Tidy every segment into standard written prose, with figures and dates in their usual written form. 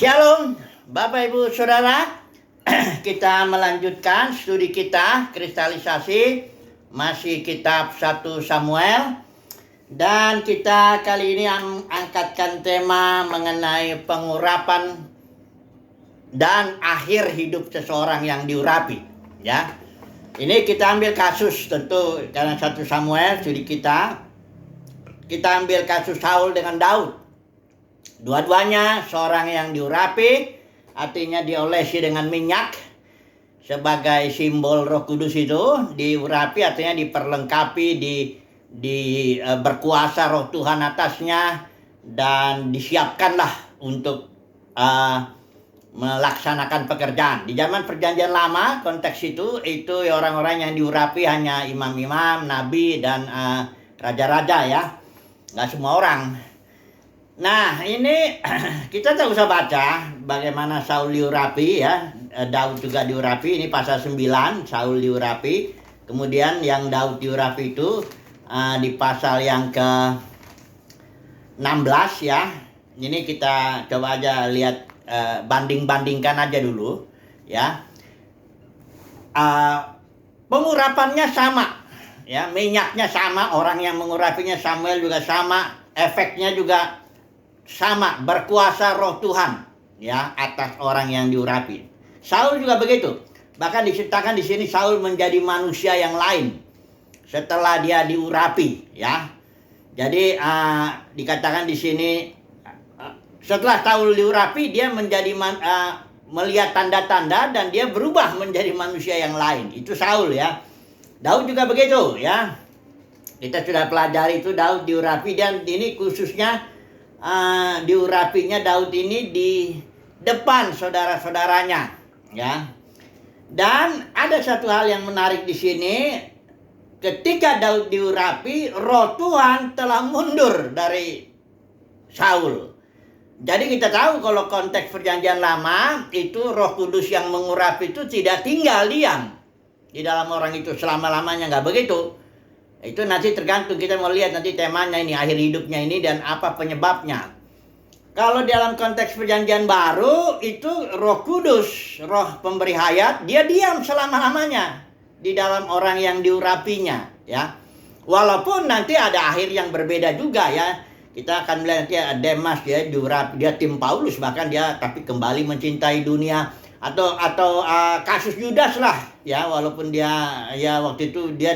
Shalom, Bapak Ibu Saudara. Kita melanjutkan studi kita kristalisasi, masih kitab 1 Samuel. Dan kita kali ini angkatkan tema mengenai pengurapan dan akhir hidup seseorang yang diurapi. Ya, ini kita ambil kasus, tentu karena 1 Samuel studi kita ambil kasus Saul dengan Daud. Dua-duanya seorang yang diurapi, artinya diolesi dengan minyak sebagai simbol Roh Kudus. Itu diurapi artinya diperlengkapi, berkuasa Roh Tuhan atasnya, dan disiapkanlah untuk melaksanakan pekerjaan. Di zaman Perjanjian Lama, konteks itu orang-orang yang diurapi hanya imam-imam, nabi, dan raja-raja, ya, nggak semua orang. Nah, ini kita tak usah baca bagaimana Saul diurapi, ya. Daud juga diurapi. Ini pasal 9, Saul diurapi. Kemudian yang Daud diurapi itu di pasal yang ke-16, ya. Ini kita coba aja lihat, banding-bandingkan aja dulu, ya. Pengurapannya sama, ya. Minyaknya sama, orang yang mengurapinya Samuel juga sama, efeknya juga sama, berkuasa Roh Tuhan, ya, atas orang yang diurapi. Saul juga begitu. Bahkan diceritakan di sini Saul menjadi manusia yang lain setelah dia diurapi, ya. Jadi dikatakan di sini setelah Saul diurapi, dia menjadi melihat tanda-tanda dan dia berubah menjadi manusia yang lain. Itu Saul, ya. Daud juga begitu, ya. Kita sudah pelajari itu Daud diurapi, dan ini khususnya diurapinya Daud ini di depan saudara-saudaranya, ya. Dan ada satu hal yang menarik di sini, ketika Daud diurapi, Roh Tuhan telah mundur dari Saul. Jadi kita tahu kalau konteks Perjanjian Lama itu Roh Kudus yang mengurapi itu tidak tinggal diam di dalam orang itu selama-lamanya, nggak begitu. Itu nanti tergantung, kita mau lihat nanti temanya ini, akhir hidupnya ini dan apa penyebabnya. Kalau dalam konteks Perjanjian Baru itu Roh Kudus, Roh pemberi hayat, dia diam selama-lamanya di dalam orang yang diurapinya, ya. Walaupun nanti ada akhir yang berbeda juga, ya. Kita akan melihat nanti Demas, dia diurapi, dia tim Paulus, bahkan dia tapi kembali mencintai dunia. Atau kasus Yudas lah, ya, walaupun dia, ya, waktu itu dia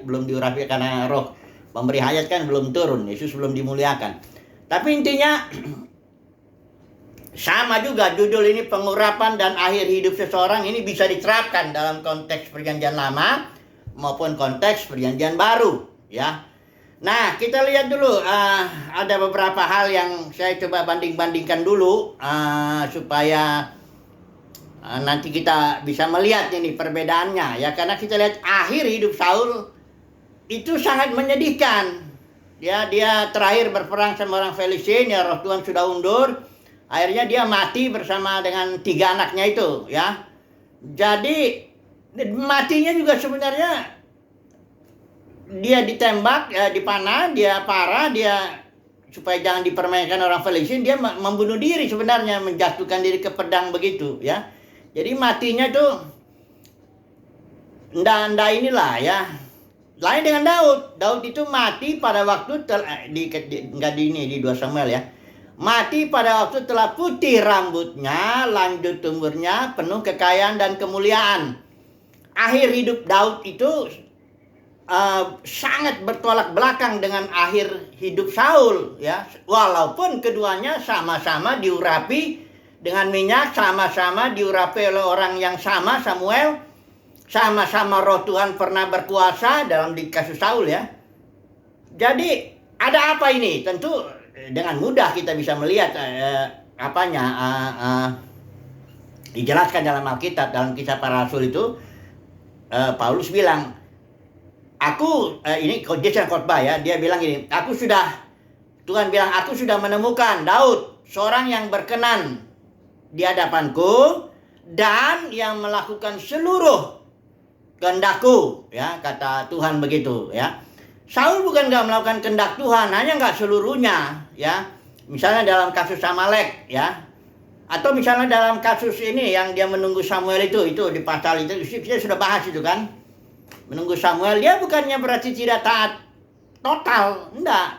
belum diurapi karena Roh pemberi hayat kan belum turun, Yesus belum dimuliakan. Tapi intinya sama juga, judul ini pengurapan dan akhir hidup seseorang ini bisa diterapkan dalam konteks Perjanjian Lama maupun konteks Perjanjian Baru, ya. Nah, kita lihat dulu, ada beberapa hal yang saya coba banding-bandingkan dulu supaya nanti kita bisa melihat ini perbedaannya, ya. Karena kita lihat akhir hidup Saul itu sangat menyedihkan. Dia terakhir berperang sama orang Filistin, ya, Roh Tuhan sudah undur. Akhirnya dia mati bersama dengan 3 anaknya itu, ya. Jadi matinya juga sebenarnya dia ditembak, ya, dipanah, dia parah, dia supaya jangan dipermainkan orang Filistin, dia membunuh diri sebenarnya, menjatuhkan diri ke pedang begitu, ya. Jadi matinya tuh ndak inilah, ya. Lain dengan Daud. Daud itu mati pada waktu di 2 Samuel, ya. Mati pada waktu telah putih rambutnya, lanjut umurnya, penuh kekayaan dan kemuliaan. Akhir hidup Daud itu sangat bertolak belakang dengan akhir hidup Saul, ya. Walaupun keduanya sama-sama diurapi dengan minyak, sama-sama diurapi oleh orang yang sama, Samuel. Sama-sama Roh Tuhan pernah berkuasa dalam di kasus Saul, ya. Jadi ada apa ini? Tentu dengan mudah kita bisa melihat dijelaskan dalam Alkitab, dalam Kisah Para Rasul itu Paulus bilang, ini dia khotbah, ya, dia bilang gini, Tuhan bilang, aku sudah menemukan Daud, seorang yang berkenan di hadapanku dan yang melakukan seluruh kehendakku, ya, kata Tuhan begitu, ya. Saul bukan nggak melakukan kehendak Tuhan, hanya nggak seluruhnya, ya. Misalnya dalam kasus Amalek, ya, Atau misalnya dalam kasus ini yang dia menunggu Samuel itu di pasal itu kita sudah bahas itu kan. Menunggu Samuel, dia bukannya berarti tidak taat total, enggak.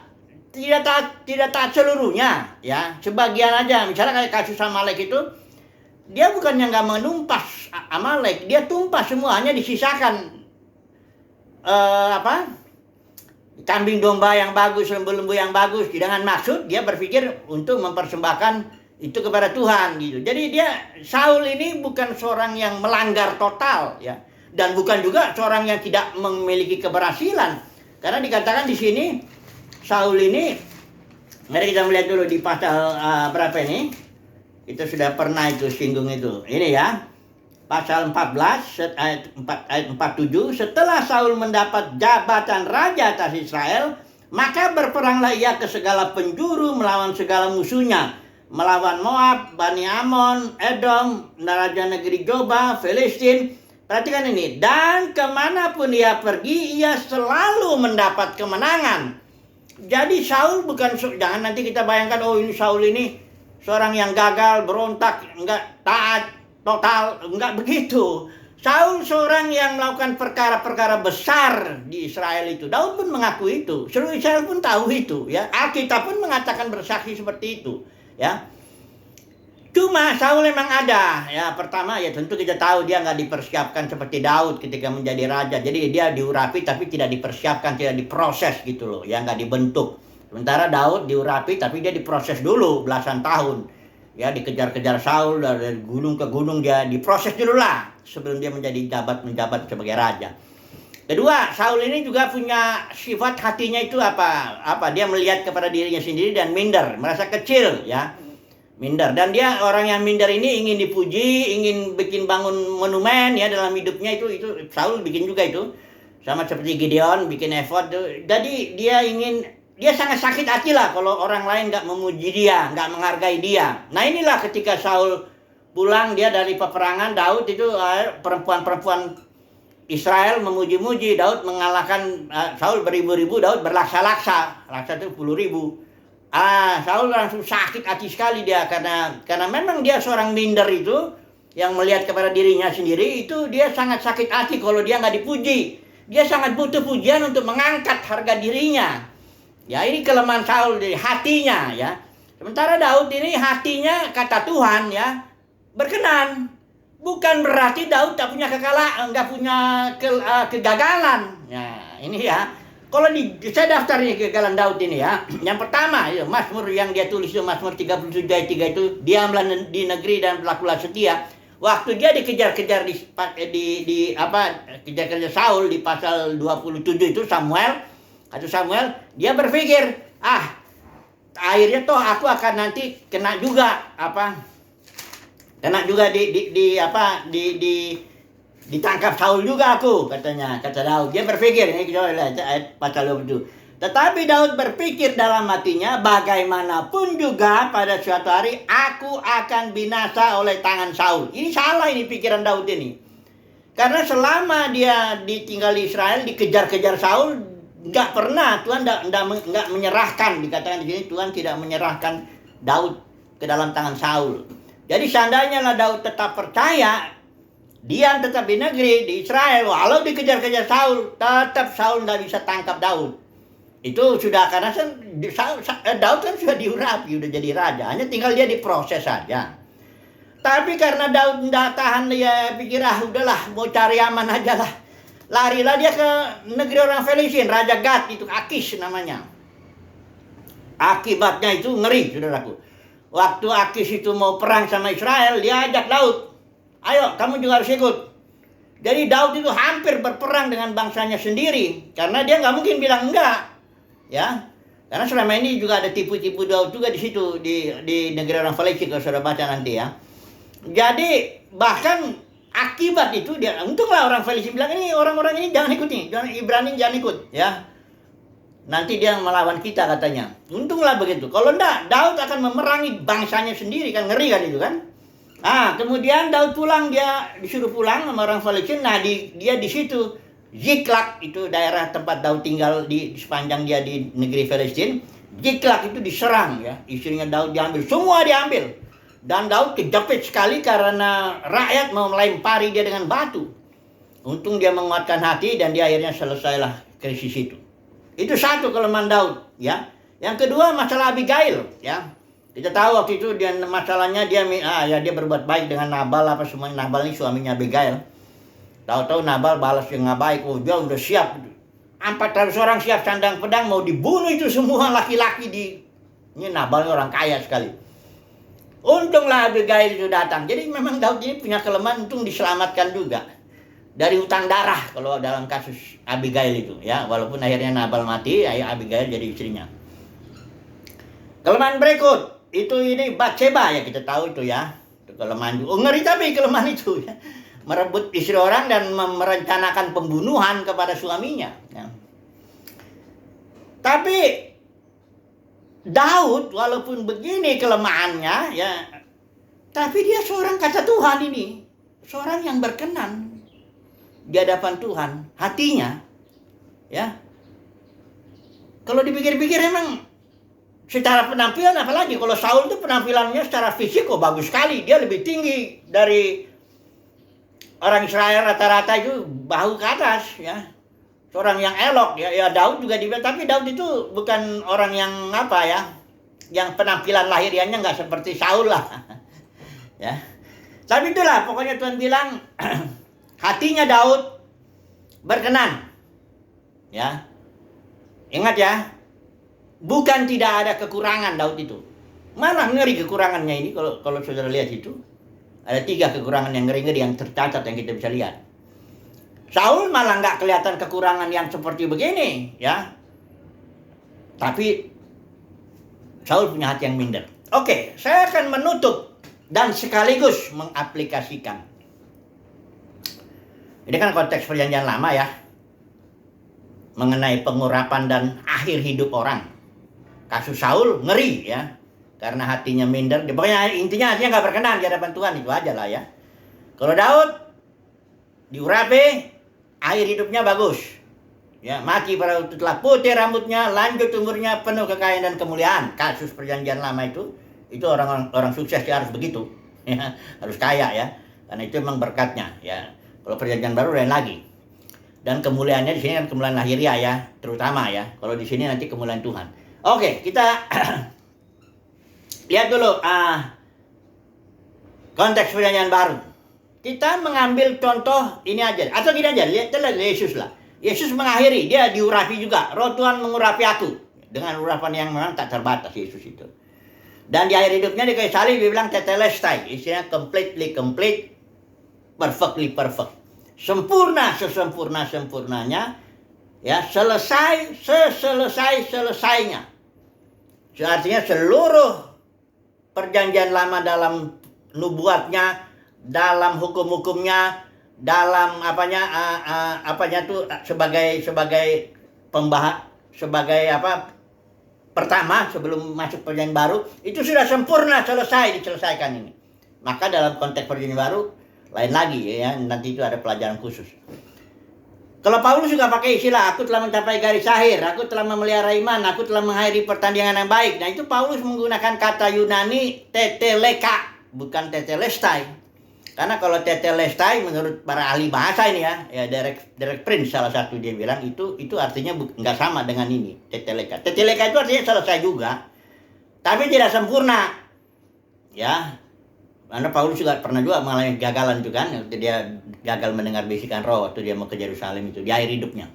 Tidak taat seluruhnya, ya. Sebagian aja. Misalnya kayak kasus Amalek itu, dia bukannya nggak menumpas Amalek, dia tumpas semuanya, disisakan kambing domba yang bagus, lembu-lembu yang bagus, dengan maksud dia berpikir untuk mempersembahkan itu kepada Tuhan gitu. Jadi Saul ini bukan seorang yang melanggar total, ya, dan bukan juga seorang yang tidak memiliki keberhasilan. Karena dikatakan di sini Saul ini, mari kita melihat dulu di pasal berapa ini? Kita sudah pernah itu singgung itu. Ini ya. Pasal 14 ayat 47, setelah Saul mendapat jabatan raja atas Israel, maka berperanglah ia ke segala penjuru melawan segala musuhnya, melawan Moab, Bani Amon, Edom, raja negeri Joba, Filistin. Perhatikan ini, dan kemanapun ia pergi, ia selalu mendapat kemenangan. Jadi Saul bukan, jangan nanti kita bayangkan, oh ini Saul ini seorang yang gagal, berontak, enggak taat total, enggak begitu. Saul seorang yang melakukan perkara-perkara besar di Israel itu. Daud pun mengaku itu. Seluruh Israel pun tahu itu, ya. Alkitab pun mengatakan bersaksi seperti itu, ya. Cuma Saul memang ada, ya. Pertama ya tentu kita tahu dia nggak dipersiapkan seperti Daud ketika menjadi raja. Jadi dia diurapi tapi tidak dipersiapkan, tidak diproses gitu loh, ya, nggak dibentuk. Sementara Daud diurapi tapi dia diproses dulu belasan tahun. Ya, dikejar-kejar Saul dari gunung ke gunung, dia diproses dulu lah sebelum dia menjabat sebagai raja. Kedua, Saul ini juga punya sifat hatinya itu apa? Dia melihat kepada dirinya sendiri dan minder, merasa kecil, ya. Minder, dan dia orang yang minder ini ingin dipuji, ingin bikin bangun monumen, ya, dalam hidupnya itu Saul bikin juga itu. Sama seperti Gideon bikin efod. Jadi dia sangat sakit hati lah kalau orang lain nggak memuji dia, nggak menghargai dia. Nah inilah ketika Saul pulang dia dari peperangan, Daud itu perempuan-perempuan Israel memuji-muji, Daud mengalahkan Saul beribu-ribu, Daud berlaksa-laksa, laksa itu 10.000. Saul langsung sakit hati sekali dia karena memang dia seorang minder itu yang melihat kepada dirinya sendiri, itu dia sangat sakit hati kalau dia nggak dipuji. Dia sangat butuh pujian untuk mengangkat harga dirinya. Ya, ini kelemahan Saul di hatinya, ya. Sementara Daud ini hatinya kata Tuhan, ya, berkenan. Bukan berarti Daud tak punya nggak punya kegagalan. Ya, ini ya. Kalau saya daftar ini kegagalan Daud ini, ya. Yang pertama, ya, Mazmur yang dia tulis itu Mazmur 37 ayat 3 itu, diamlah di negeri dan berlakulah setia. Waktu dia dikejar-kejar kejar-kejar Saul di pasal 27 itu Samuel, dia berpikir, akhirnya toh aku akan nanti kena juga ditangkap Saul juga aku, kata Daud. Dia berpikir, ini kita lihat ayat pasal 27. Tetapi Daud berpikir dalam hatinya, bagaimanapun juga pada suatu hari aku akan binasa oleh tangan Saul. Ini salah, ini pikiran Daud ini. Karena selama dia ditinggal di Israel, dikejar-kejar Saul, nggak pernah Tuhan nggak menyerahkan, dikatakan di sini Tuhan tidak menyerahkan Daud ke dalam tangan Saul. Jadi seandainya lah Daud tetap percaya, dia tetap di negeri di Israel, walau dikejar-kejar Saul, tetap Saul nggak bisa tangkap Daud. Itu sudah karena Daud kan sudah diurapi, sudah jadi raja, hanya tinggal dia diproses saja. Tapi karena Daud nggak tahan, dia pikir udahlah mau cari aman aja lah. Larilah dia ke negeri orang Filistin, Raja Gad itu, Akis namanya. Akibatnya itu ngeri, saudaraku. Waktu Akis itu mau perang sama Israel, dia ajak Daud, ayo kamu juga harus ikut. Jadi Daud itu hampir berperang dengan bangsanya sendiri, karena dia nggak mungkin bilang enggak, ya. Karena selama ini juga ada tipu-tipu Daud juga di situ di negeri orang Filistin, kalau saudara baca nanti, ya. Jadi bahkan akibat itu dia, untunglah orang Filistin bilang, ini orang-orang ini jangan ikut nih, Ibrani jangan ikut, ya. Nanti dia melawan kita katanya. Untunglah begitu. Kalau enggak, Daud akan memerangi bangsanya sendiri, kan ngeri kan itu kan. Kemudian Daud pulang, dia disuruh pulang sama orang Filistin. Nah, dia di situ Ziklag itu daerah tempat Daud tinggal di sepanjang dia di negeri Filistin. Ziklag itu diserang, ya. Istrinya Daud diambil, semua diambil. Dan Daud kejepit sekali karena rakyat mau melempari dia dengan batu. Untung dia menguatkan hati dan dia akhirnya selesailah krisis itu. Itu satu kelemahan Daud, ya. Yang kedua masalah Abigail, ya. Kita tahu waktu itu dia masalahnya dia berbuat baik dengan Nabal apa semuanya. Nabal ini suaminya Abigail. Tahu-tahu Nabal balas yang nggak baik. Oh, dia udah siap. 400 orang siap sandang pedang mau dibunuh itu semua laki-laki di. Ini Nabal orang kaya sekali. Untunglah Abigail itu datang. Jadi memang Daud ini punya kelemahan, untung diselamatkan juga dari utang darah kalau dalam kasus Abigail itu, ya. Walaupun akhirnya Nabal mati, Abigail jadi istrinya. Kelemahan berikut itu ini Batseba, ya, kita tahu itu, ya. Itu kelemahan. Oh, ngeri tapi kelemahan itu, ya. Merebut istri orang dan merencanakan pembunuhan kepada suaminya, ya. Tapi Daud walaupun begini kelemahannya, ya, tapi dia seorang kata Tuhan ini, seorang yang berkenan di hadapan Tuhan, hatinya, ya. Kalau dipikir-pikir emang secara penampilan, apalagi kalau Saul itu penampilannya secara fisik kok bagus sekali, dia lebih tinggi dari orang Israel rata-rata itu bahu ke atas, ya. Seorang yang elok, ya Daud juga dibilang, tapi Daud itu bukan orang yang apa, ya, yang penampilan lahiriannya nggak seperti Saul lah. Ya. Tapi itulah pokoknya Tuhan bilang hatinya Daud berkenan. Ya. Ingat, ya. Bukan tidak ada kekurangan Daud itu. Malah ngeri kekurangannya ini kalau saudara lihat itu. Ada 3 kekurangan yang ngeri-ngeri yang tercatat yang kita bisa lihat. Saul malah nggak kelihatan kekurangan yang seperti begini, ya. Tapi Saul punya hati yang minder. Oke, saya akan menutup dan sekaligus mengaplikasikan. Ini kan konteks perjanjian lama, ya. Mengenai pengurapan dan akhir hidup orang. Kasus Saul ngeri, ya. Karena hatinya minder. Pokoknya intinya hatinya nggak berkenan di hadapan Tuhan, itu aja lah, ya. Kalau Daud diurapi, akhir hidupnya bagus, ya. Mati pada waktu telah putih rambutnya, lanjut umurnya, penuh kekayaan dan kemuliaan. Kasus perjanjian lama itu orang sukses dia harus begitu, ya. Harus kaya, ya, karena itu memang berkatnya, ya. Kalau perjanjian baru lain lagi. Dan kemuliaannya di sini kan kemuliaan lahiriah, ya, terutama, ya. Kalau di sini nanti kemuliaan Tuhan. Oke, kita lihat dulu konteks perjanjian baru. Kita mengambil contoh ini aja, atau gini aja, lihat Yesus lah. Yesus mengakhiri, dia diurapi juga. Roh Tuhan mengurapi aku. Dengan urapan yang memang tak terbatas Yesus itu. Dan di akhir hidupnya di kayu salib dia bilang tetelestai. Isinya completely complete, perfectly perfect. Sempurna sesempurna-sempurnanya, ya, selesainya. Artinya seluruh perjanjian lama dalam nubuatnya, dalam hukum-hukumnya, dalam apanya tuh sebagai pertama sebelum masuk perjanjian baru itu sudah sempurna diselesaikan ini. Maka dalam konteks perjanjian baru lain lagi, ya, nanti itu ada pelajaran khusus. Kalau Paulus juga pakai istilah aku telah mencapai garis akhir, aku telah memelihara iman, aku telah mengakhiri pertandingan yang baik. Nah, itu Paulus menggunakan kata Yunani teteleka, bukan tetelestai. Karena kalau tetelestai menurut para ahli bahasa ini, ya Derek Prince salah satu dia bilang itu artinya nggak sama dengan ini teteleka. Teteleka itu artinya selesai juga, tapi tidak sempurna, ya. Karena Paulus juga pernah juga mengalami gagalan itu kan, waktu dia gagal mendengar bisikan roh waktu dia mau ke Yerusalem itu di akhir hidupnya.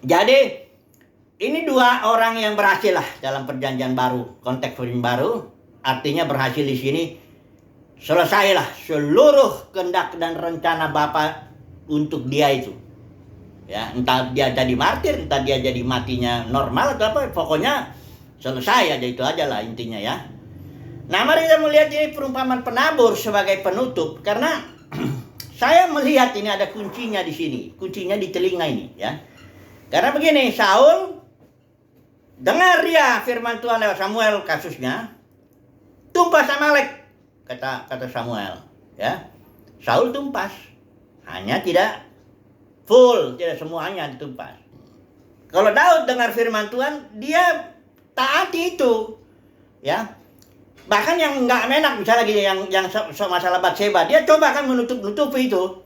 Jadi ini 2 orang yang berhasil lah dalam perjanjian baru, konteks perjanjian baru, artinya berhasil di sini. Selesailah seluruh kehendak dan rencana Bapa untuk dia itu, ya. Entah dia jadi martir, entah dia jadi matinya normal atau apa, pokoknya selesai aja, itu aja lah intinya, ya. Nah, mari kita melihat ini perumpamaan penabur sebagai penutup, karena saya melihat ini ada kuncinya di sini, kuncinya di telinga ini, ya. Karena begini, Saul dengar dia firman Tuhan lewat Samuel kasusnya, tumpas Amalek. Kata Samuel, ya. Saul tumpas, hanya tidak full, tidak semuanya ditumpas. Kalau Daud dengar firman Tuhan, dia taati itu, ya. Bahkan yang nggak enak misalnya gini, yang masalah Batseba, dia coba kan menutupi itu.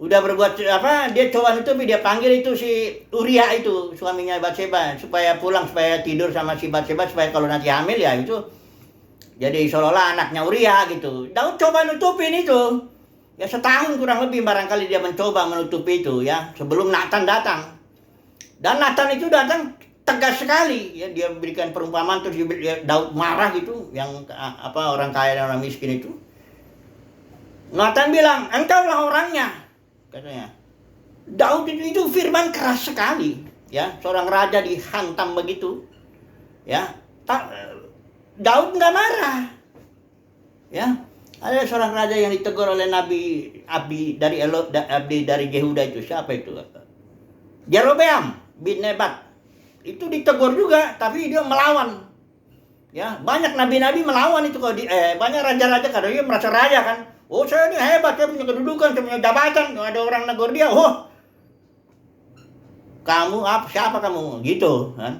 Udah berbuat apa, dia coba nutupi, dia panggil itu si Uria itu, suaminya Batseba, supaya pulang, supaya tidur sama si Batseba, supaya kalau nanti hamil ya itu jadi seolah-olah anaknya Uria gitu. Daud coba nutupin itu. Ya setahun kurang lebih barangkali dia mencoba menutupi itu ya, sebelum Nathan datang. Dan Nathan itu datang tegas sekali ya, dia berikan perumpamaan, terus Daud marah gitu, yang apa, orang kaya dan orang miskin itu. Nathan bilang, engkaulah orangnya, katanya. Daud itu firman keras sekali ya, seorang raja dihantam begitu ya. Daud nggak marah ya. Ada seorang raja yang ditegur oleh Nabi Abdi dari Yehuda itu, siapa itu? Jerobeam bin Nebat. Itu ditegur juga, tapi dia melawan. Ya, banyak nabi-nabi melawan itu kalau banyak raja-raja karena dia merasa raja kan. Oh, saya ini hebat, saya punya kedudukan, saya punya jabatan. Ada orang negur dia, oh, kamu apa? Siapa kamu? Gitu kan.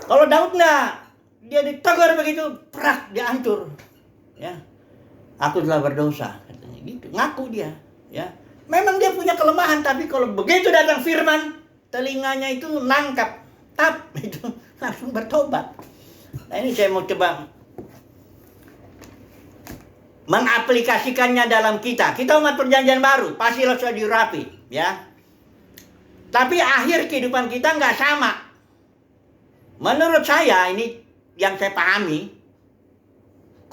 Kalau Daud enggak, dia ditegur begitu, prak, dia hancur. Ya. Aku telah berdosa, katanya gitu. Ngaku dia, ya. Memang dia punya kelemahan, tapi kalau begitu datang firman, telinganya itu nangkap. Tap, itu langsung bertobat. Nah, ini saya mau coba mengaplikasikannya dalam kita. Kita umat perjanjian baru, pasti sudah dirapi, ya. Tapi akhir kehidupan kita nggak sama. Menurut saya, ini yang saya pahami,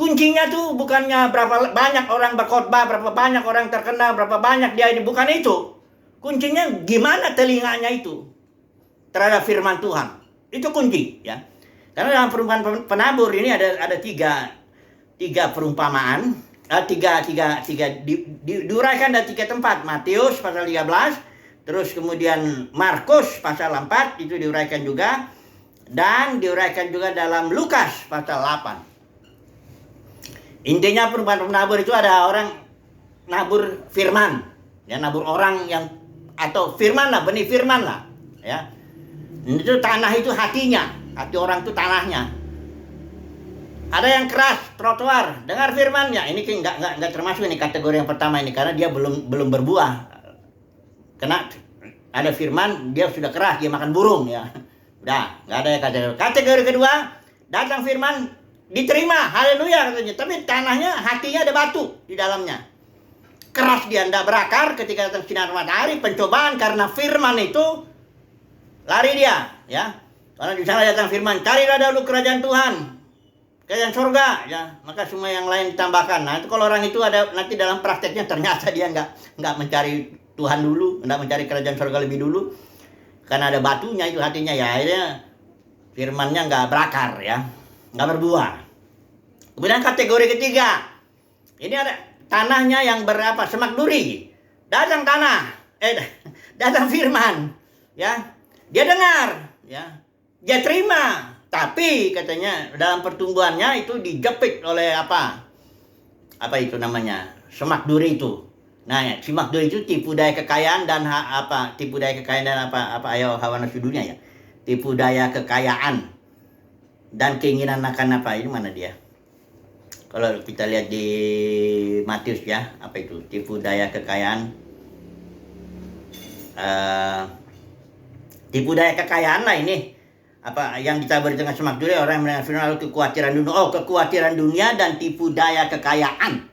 kuncinya tuh bukannya berapa banyak orang berkhotbah, berapa banyak orang terkenal, berapa banyak dia ini, bukan itu. Kuncinya gimana telinganya itu terhadap firman Tuhan. Itu kunci ya. Karena dalam perumpamaan penabur ini ada tiga perumpamaan, diuraikan dari 3 tempat. Matius pasal 13, terus kemudian Markus pasal 4 itu diuraikan juga, dan diuraikan juga dalam Lukas pasal 8. Intinya perumpamaan penabur itu ada orang nabur firman, ya, nabur orang yang, atau firman lah, benih firman lah, ya. Itu tanah itu hatinya, hati orang itu tanahnya. Ada yang keras, trotoar, dengar firmannya. Ini nggak termasuk ini kategori yang pertama ini, karena dia belum berbuah. Karena ada firman, dia sudah keras, dia makan burung ya. Udah, nggak ada ya kategori. Kategori kedua, datang firman, diterima, haleluya katanya. Tapi tanahnya, hatinya ada batu di dalamnya. Keras dia, tidak berakar ketika datang sinar matahari, pencobaan karena firman itu. Lari dia, ya. Karena di sana datang firman, carilah dahulu kerajaan Tuhan, kerajaan surga, ya. Maka semua yang lain ditambahkan. Nah, itu kalau orang itu ada nanti dalam prakteknya ternyata dia nggak mencari Tuhan dulu, nggak mencari kerajaan surga lebih dulu, karena ada batunya itu hatinya, ya. Akhirnya firmannya nggak berakar, ya, nggak berbuah. Kemudian kategori ketiga, ini ada tanahnya yang berapa? Semak duri. Datang datang firman, ya. Dia dengar, ya, dia terima, tapi katanya dalam pertumbuhannya itu dijepit oleh apa itu namanya, semak duri itu. Nah, ya, semak duri itu tipu daya kekayaan dan tipu daya kekayaan dan ayo hawa nafsu dunia, ya, tipu daya kekayaan dan keinginan akan apa, ini mana dia? Kalau kita lihat di Matius, ya, apa itu tipu daya kekayaan? Tipu daya kekayaan lah ini. Apa yang ditaburi dengan semak duri, orang yang mendengar firman lalu kekhawatiran dunia. Oh, kekhawatiran dunia dan tipu daya kekayaan.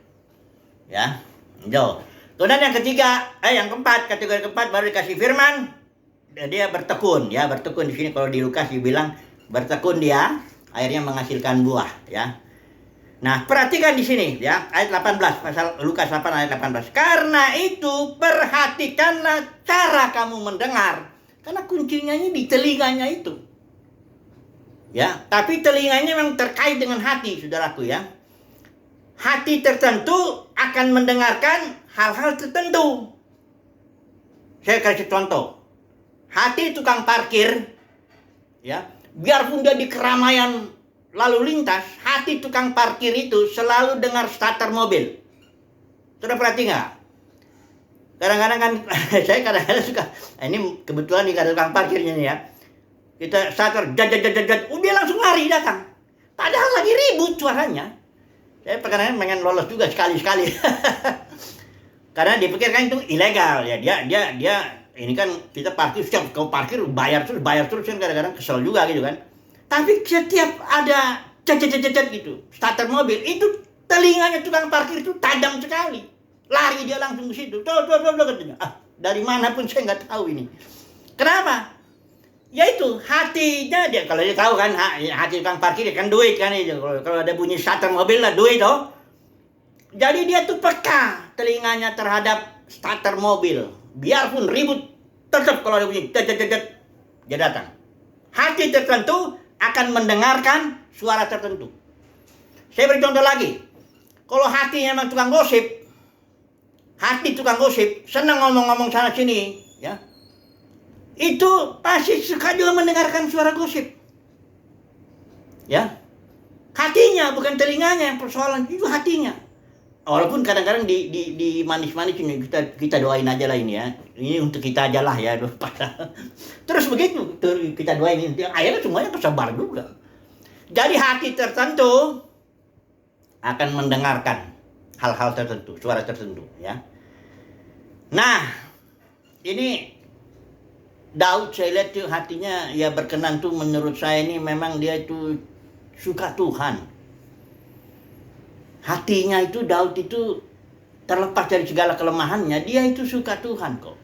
Ya. Jo. Kemudian yang ketiga, yang keempat, kategori keempat baru dikasih firman, dia bertekun, ya, bertekun. Di sini kalau di Lukas dibilang bertekun dia, akhirnya menghasilkan buah, ya. Nah, perhatikan di sini, ya, ayat 18, pasal Lukas 8 ayat 18. Karena itu perhatikanlah cara kamu mendengar. Karena kuncinya ini di telinganya itu. Ya, tapi telinganya memang terkait dengan hati, saudaraku, ya. Hati tertentu akan mendengarkan hal-hal tertentu. Saya kasih contoh. Hati tukang parkir, ya, biarpun dia di keramaian lalu lintas, hati tukang parkir itu selalu dengar starter mobil. Sudah perhati nggak? Kadang-kadang kan, saya kadang-kadang suka, ini kebetulan nih ada tukang parkirnya nih, ya. Kita starter, dia langsung lari datang. Padahal lagi ribut suaranya. Saya pengen lolos juga sekali-sekali. Karena dipikirkan itu ilegal ya. Dia ini kan kita parkir, setiap kau parkir bayar terus kan, kadang-kadang kesel juga gitu kan. Tapi setiap ada cet gitu, starter mobil itu telinganya tukang parkir itu tajam sekali. Lari dia langsung ke situ. Tuh katanya. Dari mana pun saya nggak tahu ini. Kenapa? Ya itu hatinya dia, kalau dia tahu kan hati tukang parkir dia kan duit kan itu. Kalau ada bunyi starter mobil lah duit toh. Jadi dia tuh peka telinganya terhadap starter mobil. Biarpun ribut tetap kalau ada bunyi dia datang. Hati tertentu akan mendengarkan suara tertentu. Saya beri contoh lagi. Kalau hatinya memang tukang gosip, senang ngomong-ngomong sana sini, ya. Itu pasti suka juga mendengarkan suara gosip. Ya. Hatinya bukan telinganya yang persoalan, itu hatinya. Walaupun kadang-kadang di manis-manis ini kita doain aja lah ini ya. Ini untuk kita aja lah ya. Terus begitu kita doain ini, akhirnya semuanya kesebar juga. Jadi hati tertentu akan mendengarkan hal-hal tertentu, suara tertentu ya. Nah, ini Daud saya lihat tuh hatinya ya berkenan tuh, menurut saya ini memang dia itu suka Tuhan. Hatinya itu Daud itu terlepas dari segala kelemahannya, dia itu suka Tuhan kok.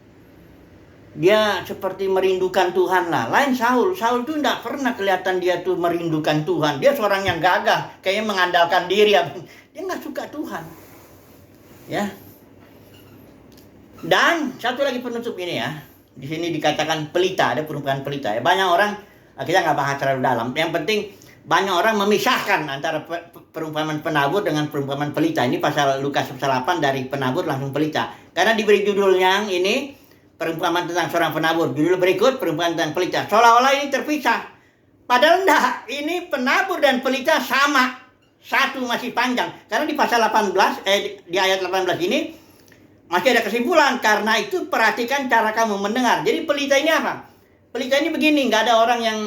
Dia seperti merindukan Tuhan lah. Lain Saul tuh enggak pernah kelihatan dia tuh merindukan Tuhan. Dia seorang yang gagah, kayaknya mengandalkan diri. Dia enggak suka Tuhan. Ya. Dan satu lagi penutup ini ya. Di sini dikatakan pelita, ada perumpamaan pelita ya. Banyak orang, kita nggak bahas terlalu dalam. Yang penting banyak orang memisahkan antara perumpamaan penabur dengan perumpamaan pelita. Ini pasal Lukas 8 dari penabur langsung pelita. Karena diberi judulnya ini perumpamaan tentang seorang penabur. Judul berikut perumpamaan tentang pelita. Seolah-olah ini terpisah. Padahal enggak, ini penabur dan pelita sama. Satu masih panjang. Karena di pasal 18, di ayat 18 ini masih ada kesimpulan. Karena itu perhatikan cara kamu mendengar. Jadi pelita ini apa? Pelita ini begini, nggak ada orang yang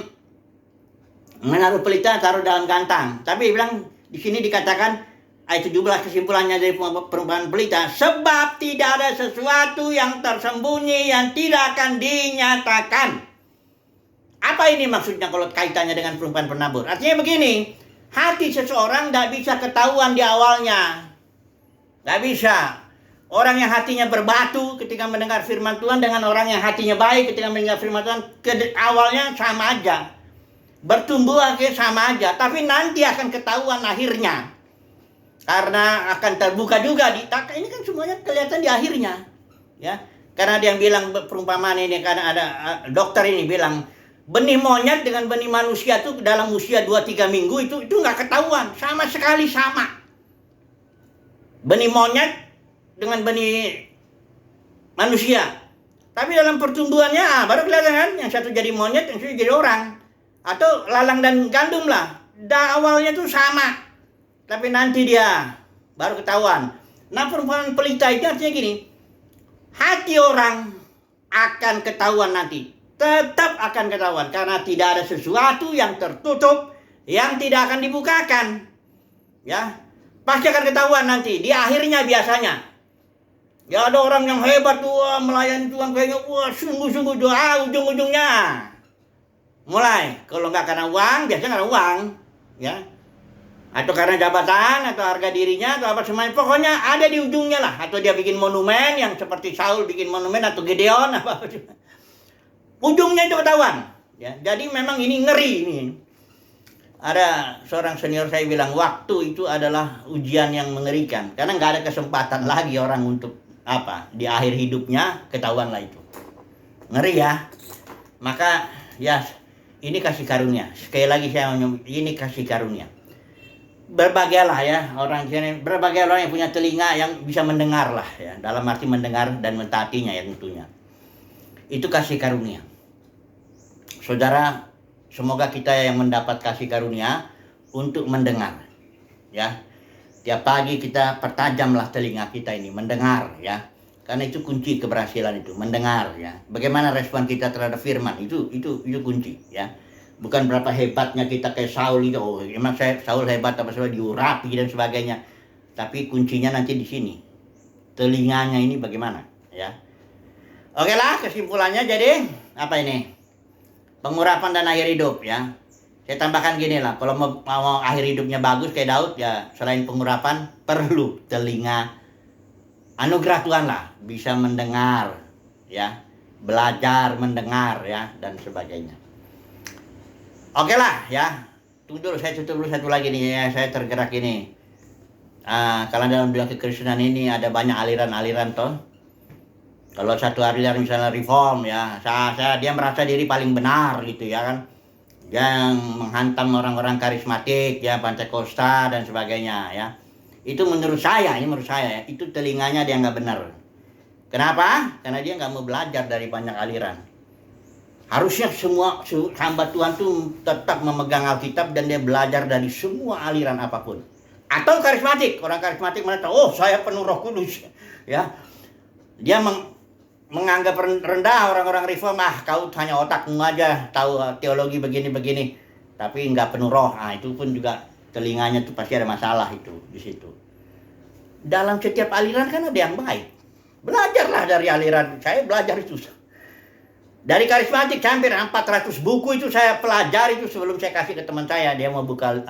menaruh pelita taruh dalam kantang. Tapi bilang di sini dikatakan ayat 17 kesimpulannya dari perumpamaan pelita, sebab tidak ada sesuatu yang tersembunyi yang tidak akan dinyatakan. Apa ini maksudnya kalau kaitannya dengan perumpamaan penabur? Artinya begini, hati seseorang nggak bisa ketahuan di awalnya, nggak bisa. Orang yang hatinya berbatu ketika mendengar firman Tuhan dengan orang yang hatinya baik ketika mendengar firman Tuhan awalnya sama aja. Bertumbuh akhirnya sama aja. Tapi nanti akan ketahuan akhirnya. Karena akan terbuka juga. Ini kan semuanya kelihatan di akhirnya. Ya. Karena dia yang bilang perumpamaan ini, karena ada dokter ini bilang, benih monyet dengan benih manusia itu dalam usia 2-3 minggu itu nggak ketahuan. Sama sekali sama. Benih monyet dengan benih manusia. Tapi dalam pertumbuhannya baru kelihatan kan, yang satu jadi monyet, yang satu jadi orang. Atau lalang dan gandum lah. Awalnya tuh sama. Tapi nanti dia baru ketahuan. Nah, perumpamaan pelita itu artinya gini. Hati orang akan ketahuan nanti. Tetap akan ketahuan. Karena tidak ada sesuatu yang tertutup yang tidak akan dibukakan. Ya, pasti akan ketahuan nanti. Di akhirnya biasanya. Ya ada orang yang hebat tuh melayani Tuhan kayaknya sungguh-sungguh doa, ujung-ujungnya mulai kalau nggak karena uang, biasanya karena uang, ya, atau karena jabatan atau harga dirinya atau apa semuanya, pokoknya ada di ujungnya lah. Atau dia bikin monumen yang seperti Saul bikin monumen atau Gideon apa ujungnya itu ketahuan. Ya, jadi memang ini ngeri ini. Ada seorang senior saya bilang waktu itu adalah ujian yang mengerikan karena nggak ada kesempatan lagi orang untuk apa di akhir hidupnya ketahuan lah itu. Ngeri ya. Maka ya ini kasih karunia. Sekali lagi saya ngomong, ini kasih karunia. Berbahagialah ya orang sini, berbagai orang yang punya telinga yang bisa mendengar lah ya, dalam arti mendengar dan mentaatinya ya tentunya. Itu kasih karunia. Saudara, semoga kita yang mendapat kasih karunia untuk mendengar. Ya. Tiap pagi kita pertajamlah telinga kita ini mendengar ya. Karena itu kunci keberhasilan itu, mendengar ya. Bagaimana respon kita terhadap firman itu kunci ya. Bukan berapa hebatnya kita kayak Saul itu. Oh, emang Saul hebat apa sebagainya, diurapi dan sebagainya. Tapi kuncinya nanti di sini. Telinganya ini bagaimana, ya. Oke lah, kesimpulannya jadi apa ini? Pengurapan dan akhir hidup, ya. Saya tambahkan gini lah, kalau mau akhir hidupnya bagus kayak Daud, ya selain pengurapan perlu telinga. Anugerah Tuhan lah, bisa mendengar, ya, belajar mendengar, ya, dan sebagainya. Oke lah, ya. Tunggu dulu, saya tutup dulu satu lagi nih, ya. Saya tergerak ini. Kalau dalam dunia kekristenan ini ada banyak aliran-aliran toh. Kalau satu aliran misalnya reform, ya, dia merasa diri paling benar gitu, ya kan. Yang menghantam orang-orang karismatik, ya, Pantekosta dan sebagainya, ya. Itu menurut saya, ya, itu telinganya dia nggak benar. Kenapa? Karena dia nggak mau belajar dari banyak aliran. Harusnya semua hamba Tuhan tuh tetap memegang Alkitab dan dia belajar dari semua aliran apapun. Atau karismatik, orang karismatik merasa, oh saya penuh Roh Kudus, ya. Dia menganggap rendah orang-orang reform, kau hanya otakmu aja tahu teologi begini-begini, tapi nggak penuh roh. Itu pun juga telinganya tuh pasti ada masalah itu di situ. Dalam setiap aliran kan ada yang baik. Belajarlah dari aliran. Saya belajar itu. Dari karismatik hampir 400 buku itu saya pelajari itu sebelum saya kasih ke teman saya. Dia mau buka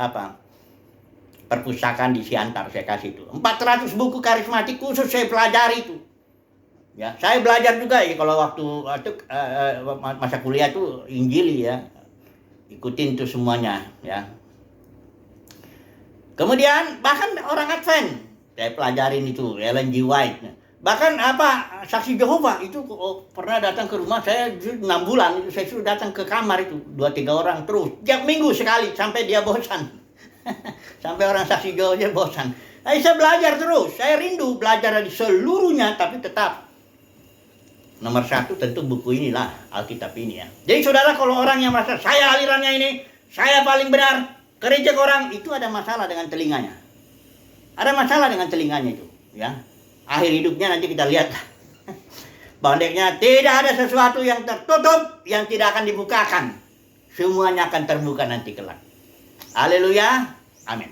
perpustakaan di Siantar, saya kasih itu. 400 buku karismatik khusus saya pelajari itu. Ya, saya belajar juga ya kalau waktu masa kuliah tuh Injili, ya. Ikutin tuh semuanya, ya. Kemudian bahkan orang Advent saya pelajarin itu, Ellen G. White. Bahkan saksi Jehovah itu pernah datang ke rumah saya 6 bulan itu, saya suruh datang ke kamar itu 2-3 orang terus tiap minggu sekali sampai dia bosan. Sampai orang saksi Jehovah dia bosan. Saya belajar terus, saya rindu belajar dari seluruhnya, tapi tetap nomor 1 tentu buku inilah, Alkitab ini, ya. Jadi saudara, kalau orang yang merasa saya alirannya ini, saya paling benar, kerejek orang, itu ada masalah dengan telinganya. Ada masalah dengan telinganya itu, ya. Akhir hidupnya nanti kita lihat. Bandeknya tidak ada sesuatu yang tertutup yang tidak akan dibukakan. Semuanya akan terbuka nanti kelak. Haleluya. Amin.